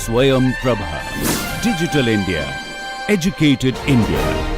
Swayam Prabha. Digital India. Educated India.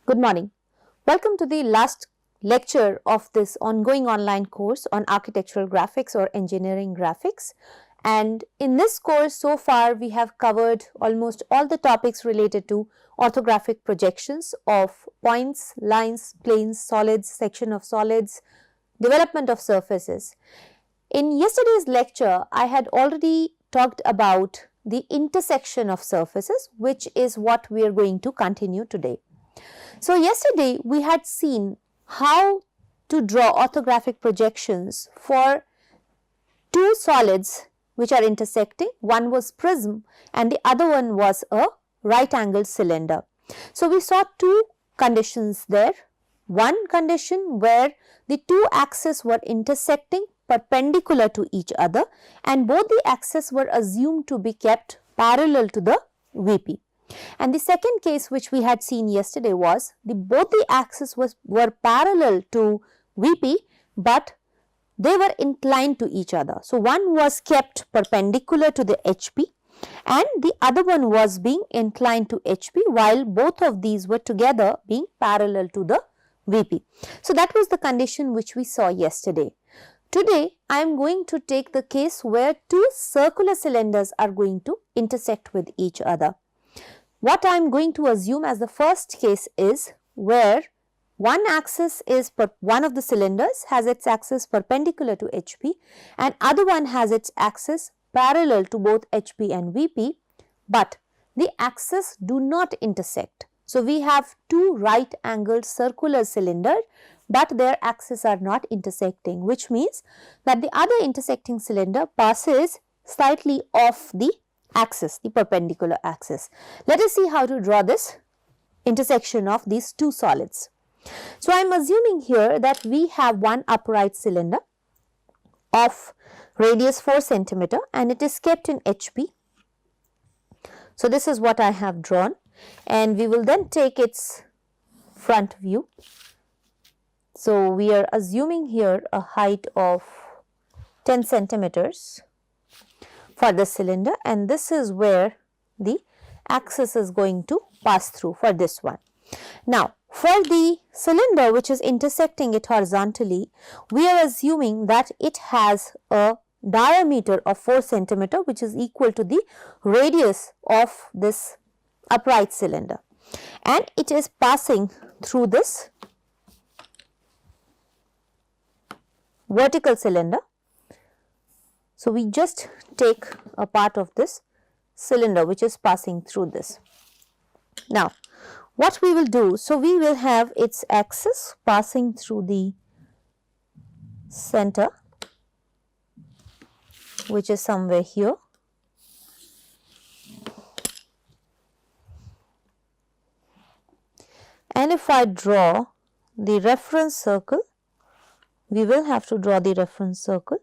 Good morning. Welcome to the last lecture of this ongoing online course on architectural graphics or engineering graphics. And in this course so far we have covered almost all the topics related to orthographic projections of points, lines, planes, solids, section of solids, development of surfaces. In yesterday's lecture I had already talked about the intersection of surfaces, which is what we are going to continue today. So, yesterday we had seen how to draw orthographic projections for two solids which are intersecting. One was prism and the other one was a right angled cylinder. So, we saw two conditions there. One condition where the two axes were intersecting perpendicular to each other and both the axes were assumed to be kept parallel to the VP. And the second case which we had seen yesterday was both the axes were parallel to VP, but they were inclined to each other. So, one was kept perpendicular to the HP and the other one was being inclined to HP, while both of these were together being parallel to the VP. So, that was the condition which we saw yesterday. Today, I am going to take the case where two circular cylinders are going to intersect with each other. What I am going to assume as the first case is where one axis is one of the cylinders has its axis perpendicular to HP and other one has its axis parallel to both HP and VP, but the axes do not intersect. So, we have two right angled circular cylinders, but their axes are not intersecting, which means that the other intersecting cylinder passes slightly off the axis, the perpendicular axis. Let us see how to draw this intersection of these two solids. So, I am assuming here that we have one upright cylinder of radius 4 centimeter and it is kept in HP. So, this is what I have drawn and we will then take its front view. So, we are assuming here a height of 10 centimeters for the cylinder and this is where the axis is going to pass through for this one. Now, for the cylinder which is intersecting it horizontally, we are assuming that it has a diameter of 4 centimeter, which is equal to the radius of this upright cylinder, and it is passing through this vertical cylinder. So, we just take a part of this cylinder which is passing through this. Now, what we will do, so we will have its axis passing through the center, which is somewhere here. And if I draw the reference circle, we will have to draw the reference circle.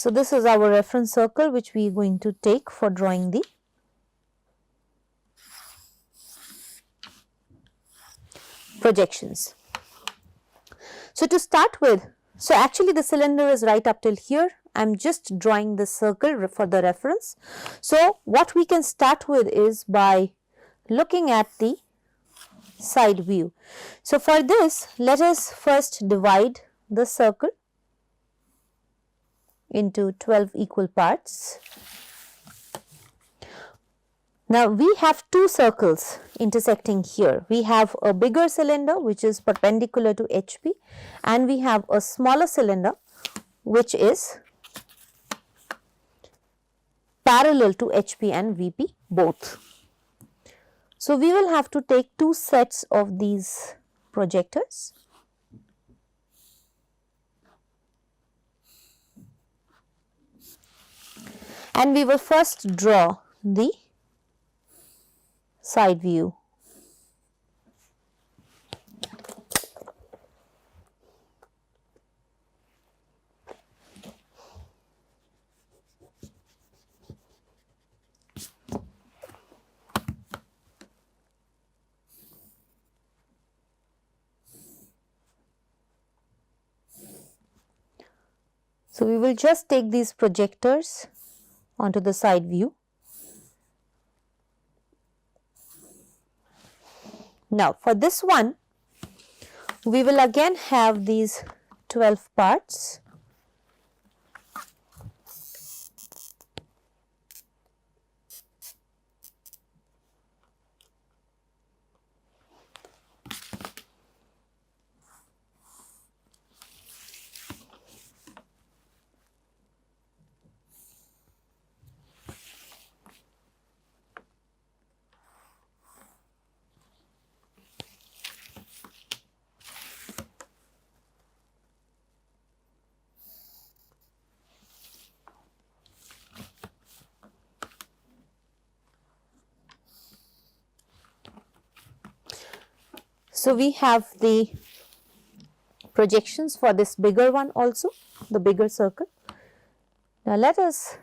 So, this is our reference circle which we are going to take for drawing the projections. So, to start with, so actually the cylinder is right up till here. I am just drawing the circle for the reference. So, what we can start with is by looking at the side view. So, for this, let us first divide the circle into 12 equal parts. Now, we have two circles intersecting here. We have a bigger cylinder which is perpendicular to HP and we have a smaller cylinder which is parallel to HP and VP both. So, we will have to take two sets of these projectors. And we will first draw the side view. So, we will just take these projectors onto the side view. Now, for this one, we will again have these 12 parts. So, we have the projections for this bigger one also, the bigger circle. Now, let us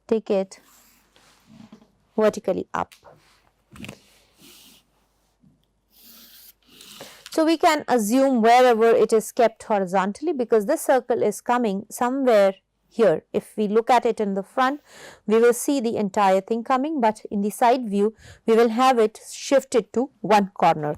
take it vertically up. So, we can assume wherever it is kept horizontally, because this circle is coming somewhere here. If we look at it in the front, we will see the entire thing coming, but in the side view, we will have it shifted to one corner.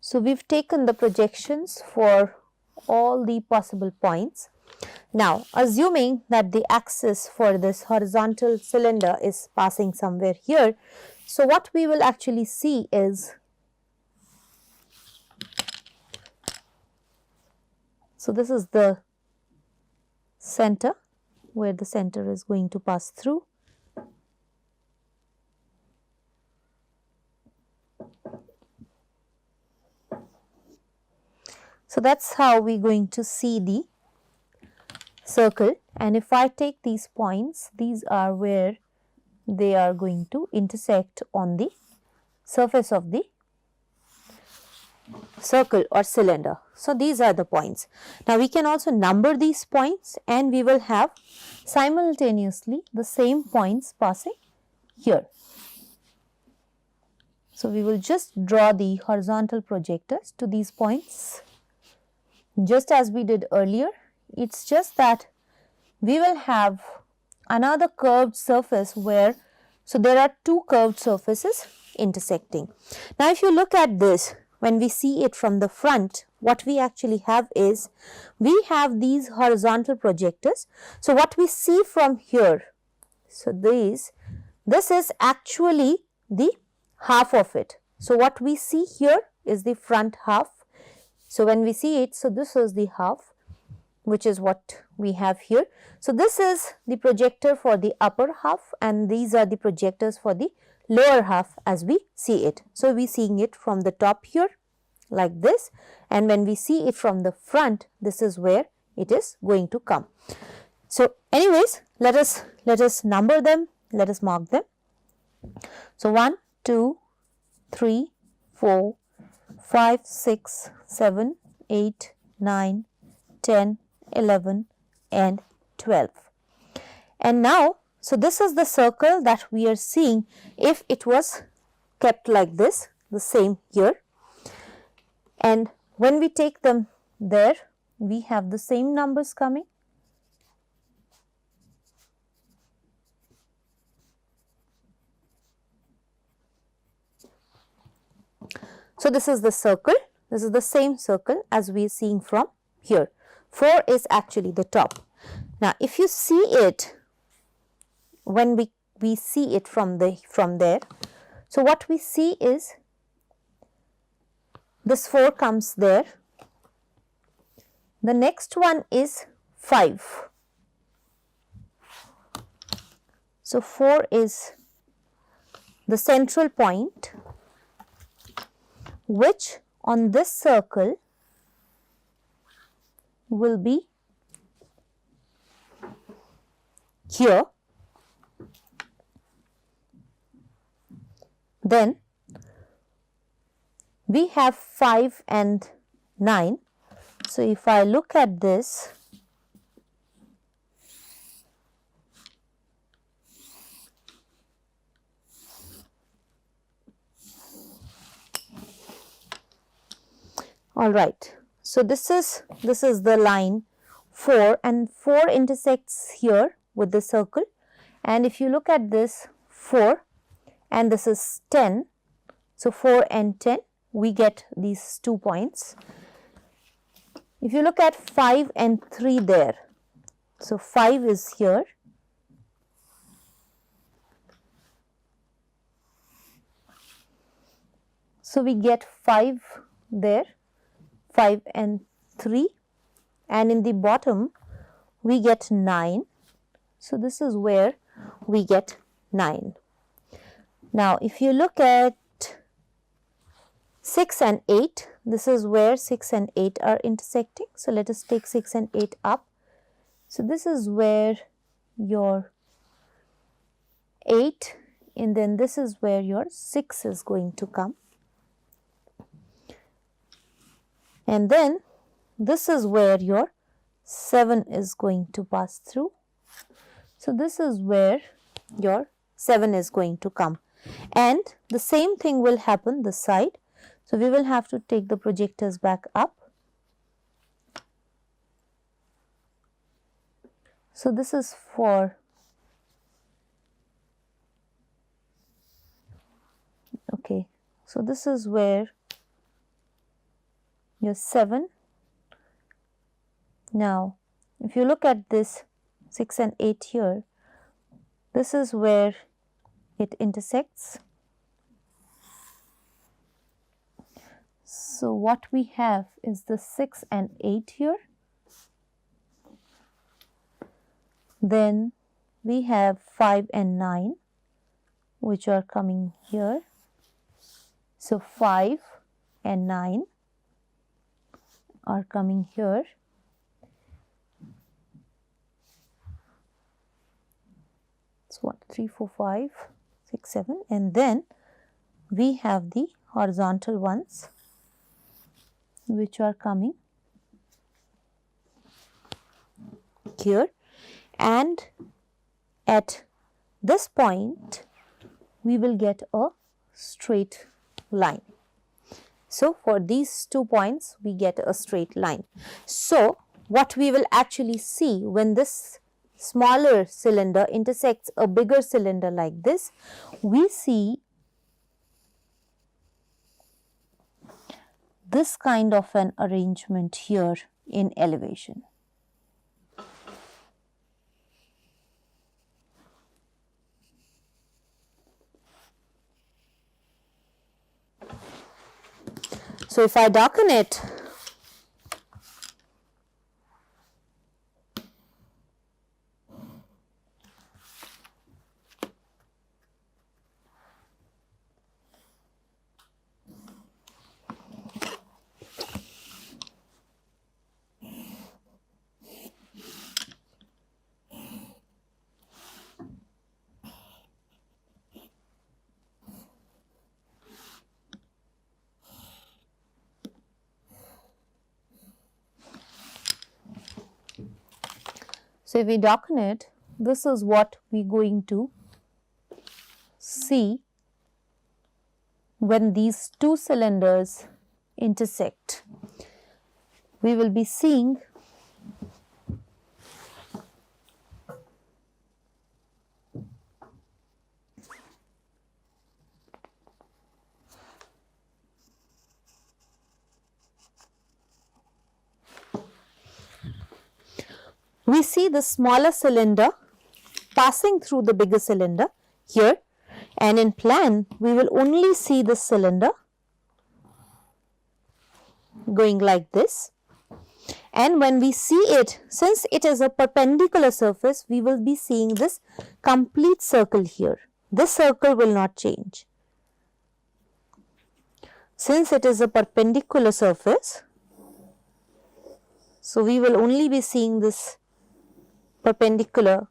So, we have taken the projections for all the possible points. Now, assuming that the axis for this horizontal cylinder is passing somewhere here, so what we will actually see is, so this is the center, where the center is going to pass through. So, that is how we are going to see the circle, and if I take these points, these are where they are going to intersect on the surface of the circle or cylinder. So, these are the points. Now, we can also number these points, and we will have simultaneously the same points passing here. So, we will just draw the horizontal projectors to these points just as we did earlier. It is just that we will have another curved surface where, so there are two curved surfaces intersecting. Now, if you look at this, when we see it from the front, what we actually have is, we have these horizontal projectors. So, what we see from here, so this is actually the half of it. So, what we see here is the front half. So, when we see it, so this is the half, which is what we have here. So, this is the projector for the upper half, and these are the projectors for the lower half as we see it. So, we are seeing it from the top here like this, and when we see it from the front, this is where it is going to come. So, anyways, let us number them, let us mark them. So, 1, 2, 3, 4, 5, 6, 7, 8, 9, 10, 11 and 12. And now, so this is the circle that we are seeing if it was kept like this, the same here. And when we take them there, we have the same numbers coming. So, this is the circle, this is the same circle as we are seeing from here. 4 is actually the top. Now, if you see it, when we see it from there. So what we see is this 4 comes there. The next one is 5. So 4 is the central point, which on this circle will be here. Then we have 5 and 9. So if I look at this, all right. So this is the line 4, and 4 intersects here with the circle, and if you look at this 4 and this is 10, so 4 and 10, we get these 2 points. If you look at 5 and 3 there, so 5 is here, so we get 5 there, 5 and 3, and in the bottom we get 9. So this is where we get 9. Now if you look at 6 and 8, this is where 6 and 8 are intersecting. So let us take 6 and 8 up. So this is where your 8, and then this is where your 6 is going to come. And then this is where your 7 is going to pass through. So this is where your 7 is going to come. And the same thing will happen this side. So we will have to take the projectors back up. So this is for so this is where your 7. Now if you look at this 6 and 8 here, this is where it intersects. So what we have is the 6 and 8 here. Then we have 5 and 9, which are coming here. So 5 and 9 are coming here. So 1, 2, 3, 4, 5, 6, 7, and then we have the horizontal ones, which are coming here, and at this point we will get a straight line. So for these 2 points we get a straight line. So what we will actually see when this smaller cylinder intersects a bigger cylinder like this, we see this kind of an arrangement here in elevation. So if I darken it, so if we darken it, this is what we are going to see when these 2 cylinders intersect. We will be seeing the smaller cylinder passing through the bigger cylinder here, and in plan we will only see the cylinder going like this. And when we see it, since it is a perpendicular surface, we will be seeing this complete circle here. This circle will not change. Since it is a perpendicular surface, so we will only be seeing this perpendicular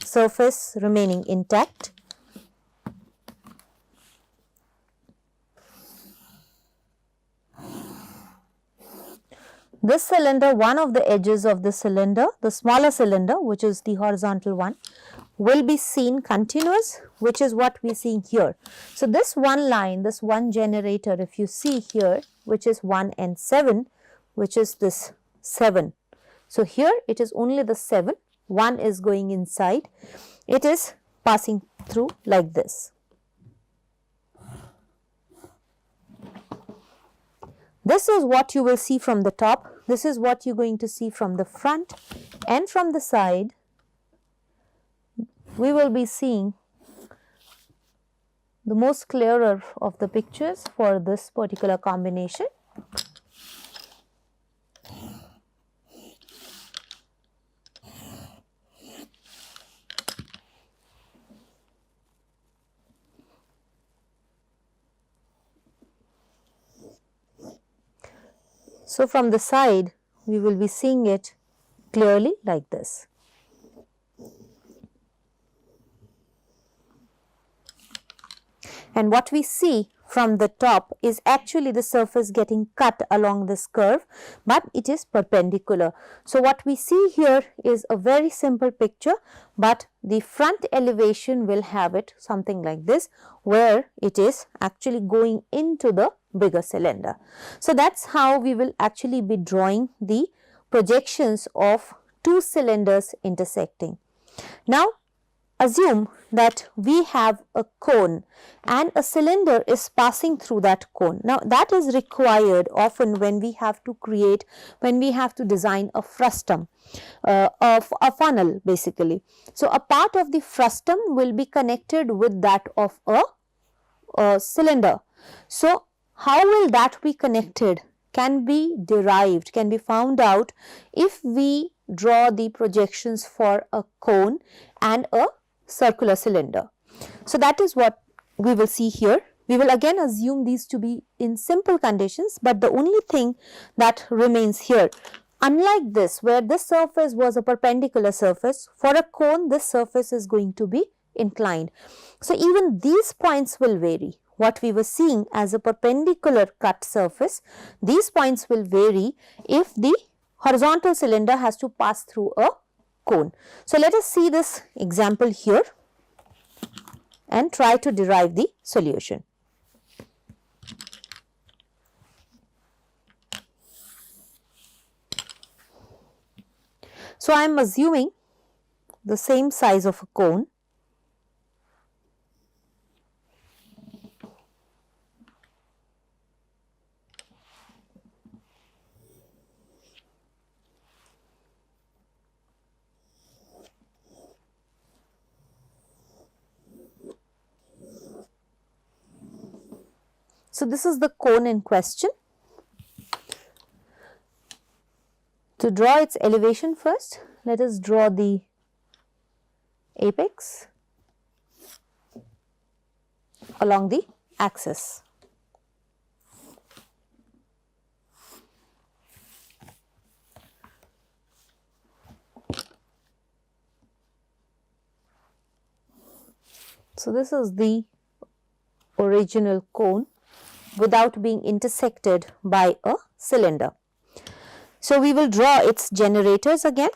surface remaining intact. This cylinder, one of the edges of the cylinder, the smaller cylinder, which is the horizontal one, will be seen continuous, which is what we are seeing here. So, this one line, this one generator, if you see here, which is 1 and 7, which is this 7. So, here it is only the 7, 1 is going inside, it is passing through like this. This is what you will see from the top, this is what you are going to see from the front, and from the side we will be seeing the most clearer of the pictures for this particular combination. So, from the side we will be seeing it clearly like this. And what we see from the top is actually the surface getting cut along this curve, but it is perpendicular. So, what we see here is a very simple picture, but the front elevation will have it something like this, where it is actually going into the bigger cylinder. So, that is how we will actually be drawing the projections of two cylinders intersecting. Now, assume that we have a cone and a cylinder is passing through that cone. Now, that is required often when we have to create, when we have to design a frustum, of a funnel basically. So, a part of the frustum will be connected with that of a cylinder. So, how will that be connected? Can be derived, can be found out if we draw the projections for a cone and a circular cylinder. So, that is what we will see here. We will again assume these to be in simple conditions, but the only thing that remains here, unlike this where this surface was a perpendicular surface, for a cone this surface is going to be inclined. So, even these points will vary. What we were seeing as a perpendicular cut surface, these points will vary if the horizontal cylinder has to pass through a cone. So, let us see this example here and try to derive the solution. So, I am assuming the same size of a cone. So, this is the cone in question. To draw its elevation first, let us draw the apex along the axis. So, this is the original cone without being intersected by a cylinder. So, we will draw its generators again.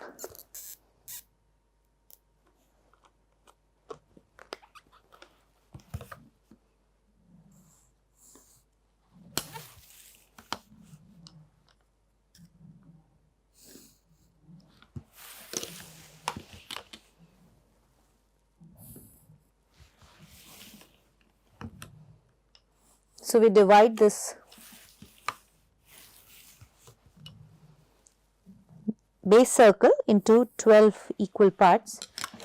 So, we divide this base circle into 12 equal parts,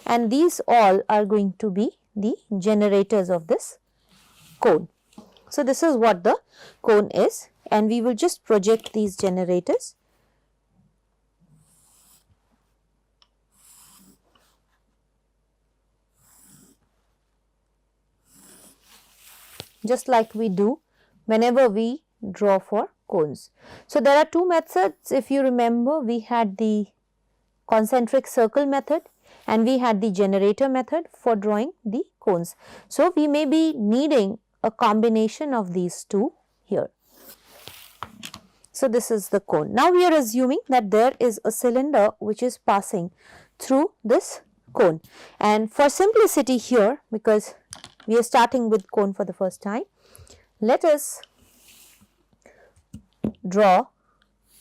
and these all are going to be the generators of this cone. So, this is what the cone is, and we will just project these generators. Just like we do whenever we draw for cones. So, there are two methods. If you remember, we had the concentric circle method and we had the generator method for drawing the cones. So, we may be needing a combination of these two here. So, this is the cone. Now, we are assuming that there is a cylinder which is passing through this cone, and for simplicity here, because we are starting with cone for the first time, let us draw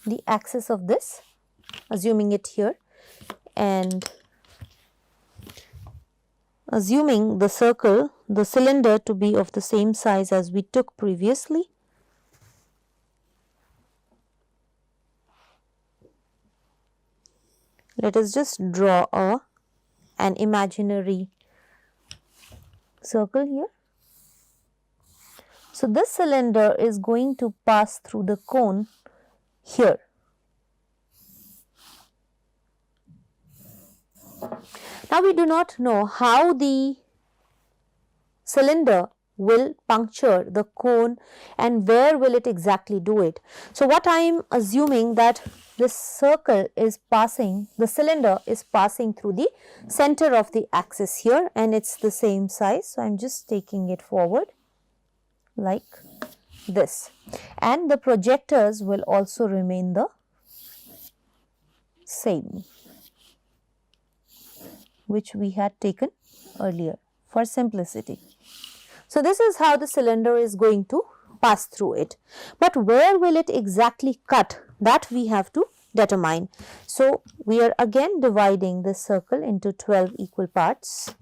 the axis of this, assuming it here, and assuming the circle, the cylinder to be of the same size as we took previously. Let us just draw an imaginary circle here. So, this cylinder is going to pass through the cone here. Now, we do not know how the cylinder will puncture the cone and where will it exactly do it. So, what I am assuming that this circle is passing, the cylinder is passing through the center of the axis here, and it is the same size. So, I am just taking it forward like this, and the projectors will also remain the same, which we had taken earlier for simplicity. So, this is how the cylinder is going to pass through it, but where will it exactly cut, that we have to determine. So, we are again dividing this circle into 12 equal parts.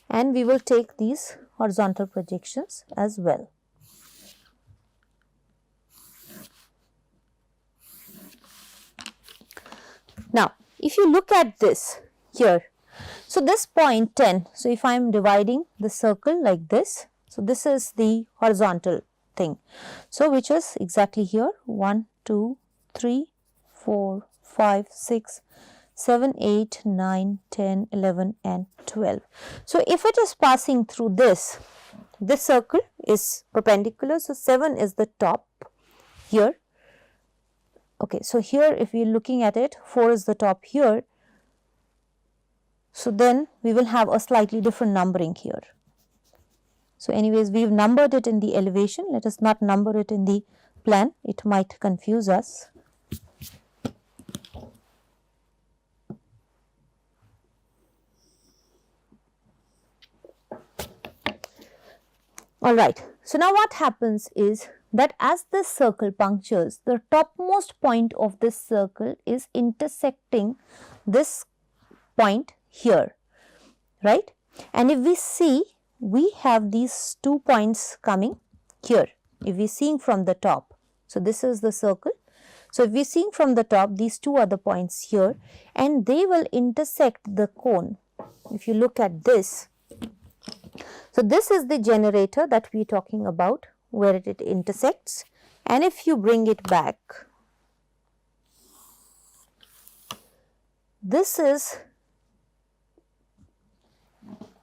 And we will take these horizontal projections as well. Now, if you look at this here, so this point 10, so if I am dividing the circle like this, so this is the horizontal thing. So, which is exactly here 1, 2, 3, 4, 5, 6, 7, 8, 9, 10, 11 and 12. So, if it is passing through this circle is perpendicular. So, 7 is the top here. Okay, so here if we are looking at it, 4 is the top here. So, then we will have a slightly different numbering here. So, anyways, we have numbered it in the elevation. Let us not number it in the plan, it might confuse us. Alright, so now what happens is that as this circle punctures, the topmost point of this circle is intersecting this point here, right? And if we see, we have these 2 points coming here, if we are seeing from the top. So, this is the circle. So, if we are seeing from the top, these 2 are the points here, and they will intersect the cone. If you look at this, so this is the generator that we are talking about, where it intersects, and if you bring it back, this is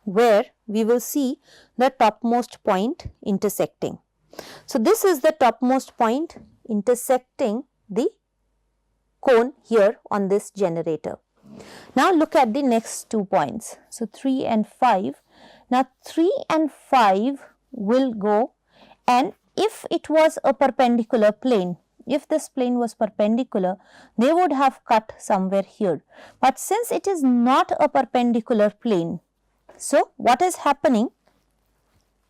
where we will see the topmost point intersecting. So, this is the topmost point intersecting the cone here on this generator. Now, look at the next 2 points. So, 3 and 5. Now, 3 and 5 will go, and if it was a perpendicular plane, if this plane was perpendicular, they would have cut somewhere here. But since it is not a perpendicular plane, so what is happening,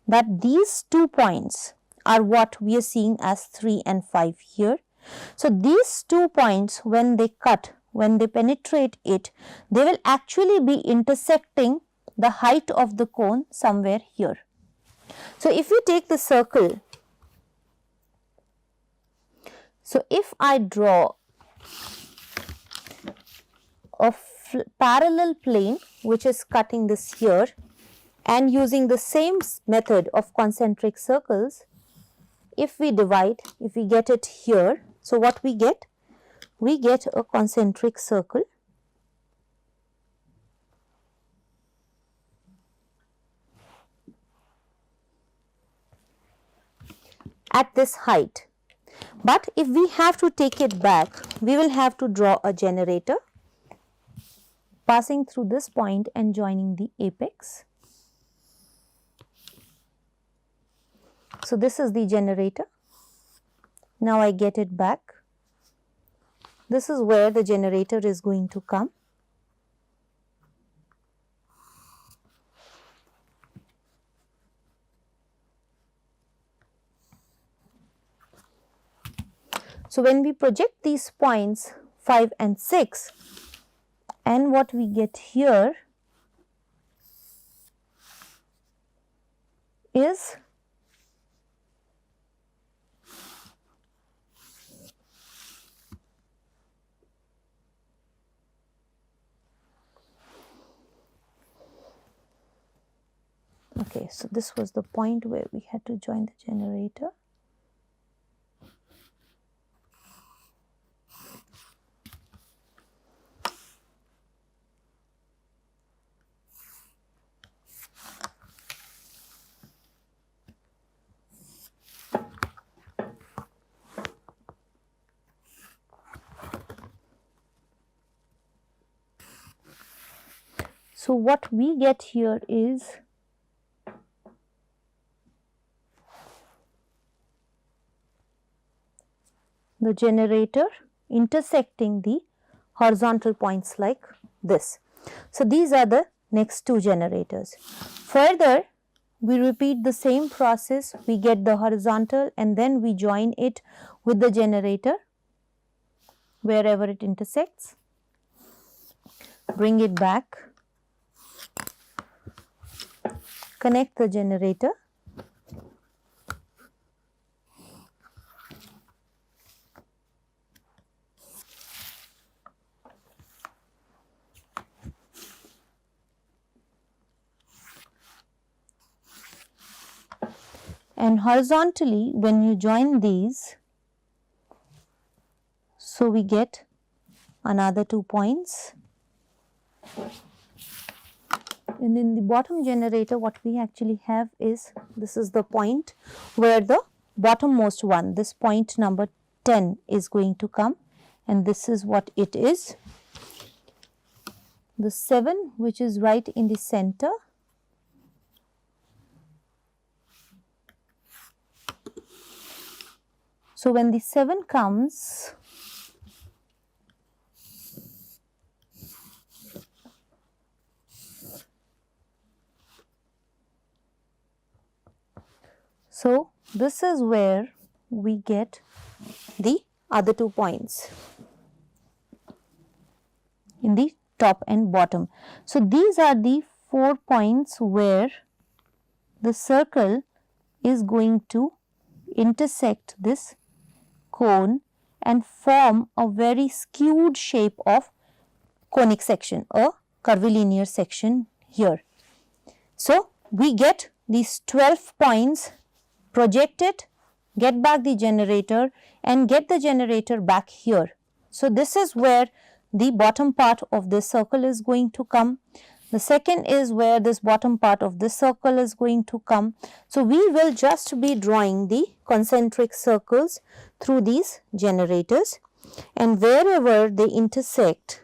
that these 2 points are what we are seeing as 3 and 5 here. So, these 2 points, when they cut, when they penetrate it, they will actually be intersecting the height of the cone somewhere here. So, if you take the circle, so if I draw a parallel plane which is cutting this here and using the same method of concentric circles, if we divide, if we get it here, so what we get? We get a concentric circle at this height. But if we have to take it back, we will have to draw a generator passing through this point and joining the apex. So, this is the generator. Now, I get it back. This is where the generator is going to come. So, when we project these points 5 and 6, and what we get here is okay, so this was the point where we had to join the generator. So, what we get here is the generator intersecting the horizontal points like this. So, these are the next two generators. Further, we repeat the same process, we get the horizontal and then we join it with the generator wherever it intersects, bring it back, connect the generator, and horizontally when you join these, so we get another 2 points. And in the bottom generator, what we actually have is, this is the point where the bottommost one, this point number 10 is going to come, and this is what it is. The 7 which is right in the center, so when the 7 comes, so this is where we get the other 2 points in the top and bottom. So, these are the 4 points where the circle is going to intersect this cone and form a very skewed shape of conic section, a curvilinear section here. So, we get these 12 points, project it, get back the generator and get the generator back here. So, this is where the bottom part of this circle is going to come. The second is where this bottom part of this circle is going to come. So, we will just be drawing the concentric circles through these generators, and wherever they intersect,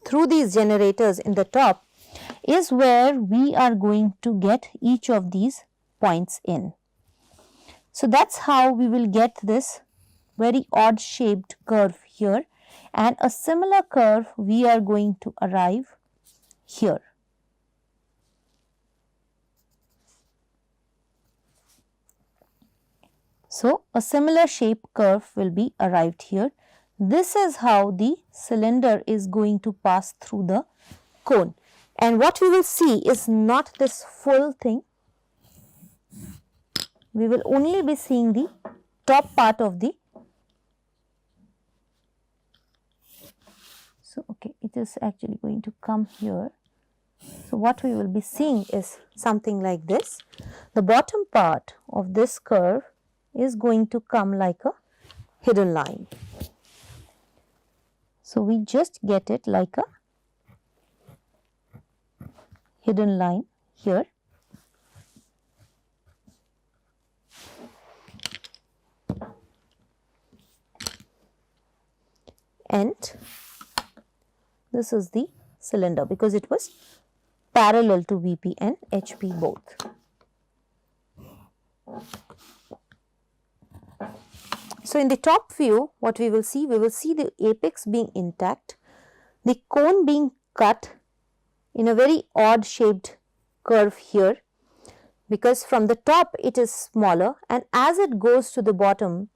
through these generators in the top is where we are going to get each of these points in. So, that is how we will get this very odd shaped curve here, and a similar curve we are going to arrive here. So, a similar shape curve will be arrived here. This is how the cylinder is going to pass through the cone, and what we will see is not this full thing. We will only be seeing the top part of the, so okay, it is actually going to come here. So, what we will be seeing is something like this. The bottom part of this curve is going to come like a hidden line. So, we just get it like a hidden line here. And this is the cylinder because it was parallel to VP and HP both. So, in the top view, what we will see the apex being intact, the cone being cut in a very odd shaped curve here, because from the top it is smaller, and as it goes to the bottom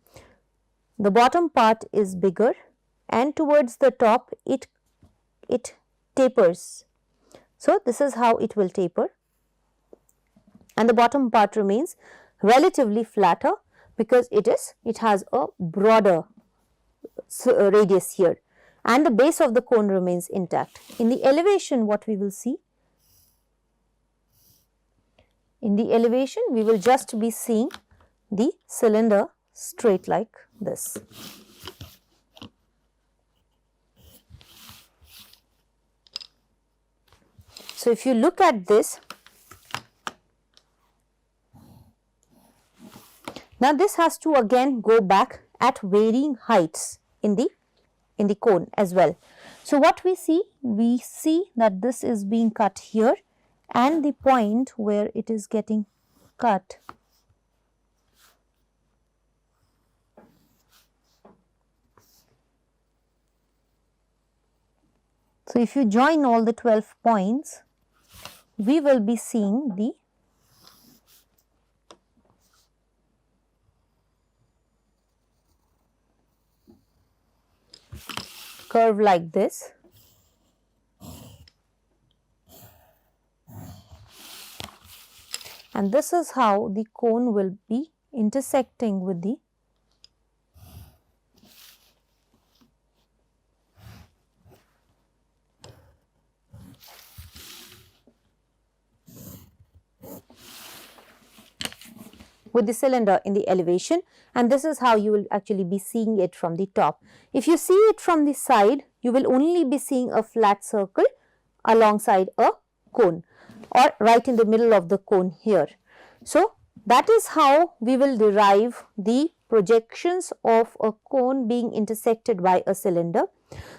part is bigger, and towards the top it tapers. So, this is how it will taper, and the bottom part remains relatively flatter because it has a broader radius here, and the base of the cone remains intact. In the elevation, what we will see? In the elevation, we will just be seeing the cylinder straight like this. So, if you look at this, now this has to again go back at varying heights in the cone as well. So, what we see that this is being cut here, and the point where it is getting cut so if you join all the 12 points, we will be seeing the curve like this. And this is how the cone will be intersecting with the cylinder in the elevation, and this is how you will actually be seeing it from the top. If you see it from the side, you will only be seeing a flat circle alongside a cone, or right in the middle of the cone here. So, that is how we will derive the projections of a cone being intersected by a cylinder.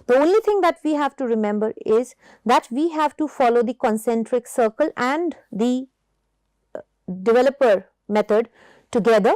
The only thing that we have to remember is that we have to follow the concentric circle and the developer method together,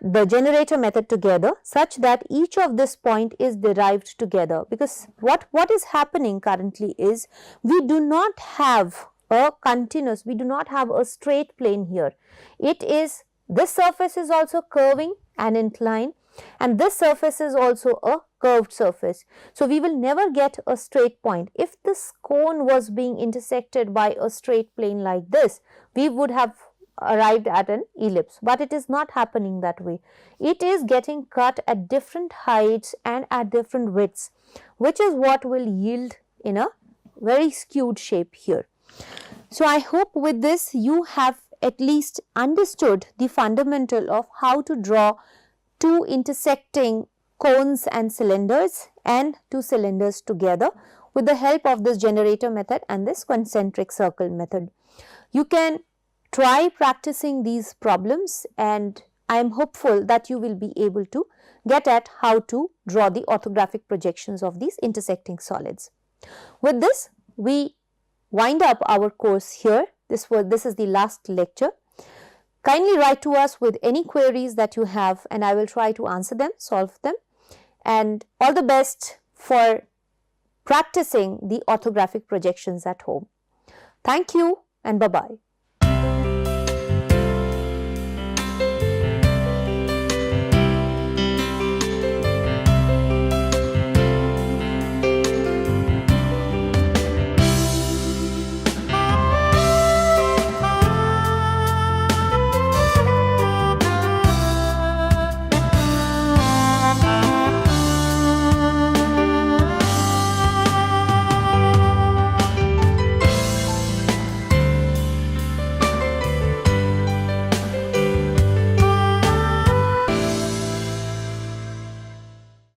the generator method together, such that each of this point is derived together, because what is happening currently is we do not have a continuous, we do not have a straight plane here. It is, this surface is also curving and inclined, and this surface is also a curved surface. So, we will never get a straight point. If this cone was being intersected by a straight plane like this, we would have arrived at an ellipse, but it is not happening that way. It is getting cut at different heights and at different widths, which is what will yield in a very skewed shape here. So, I hope with this you have at least understood the fundamental of how to draw two intersecting cones and cylinders, and two cylinders together with the help of this generator method and this concentric circle method. You can try practicing these problems, and I am hopeful that you will be able to get at how to draw the orthographic projections of these intersecting solids. With this, we wind up our course here. This is the last lecture. Kindly write to us with any queries that you have, and I will try to answer them, solve them, and all the best for practicing the orthographic projections at home. Thank you and bye-bye.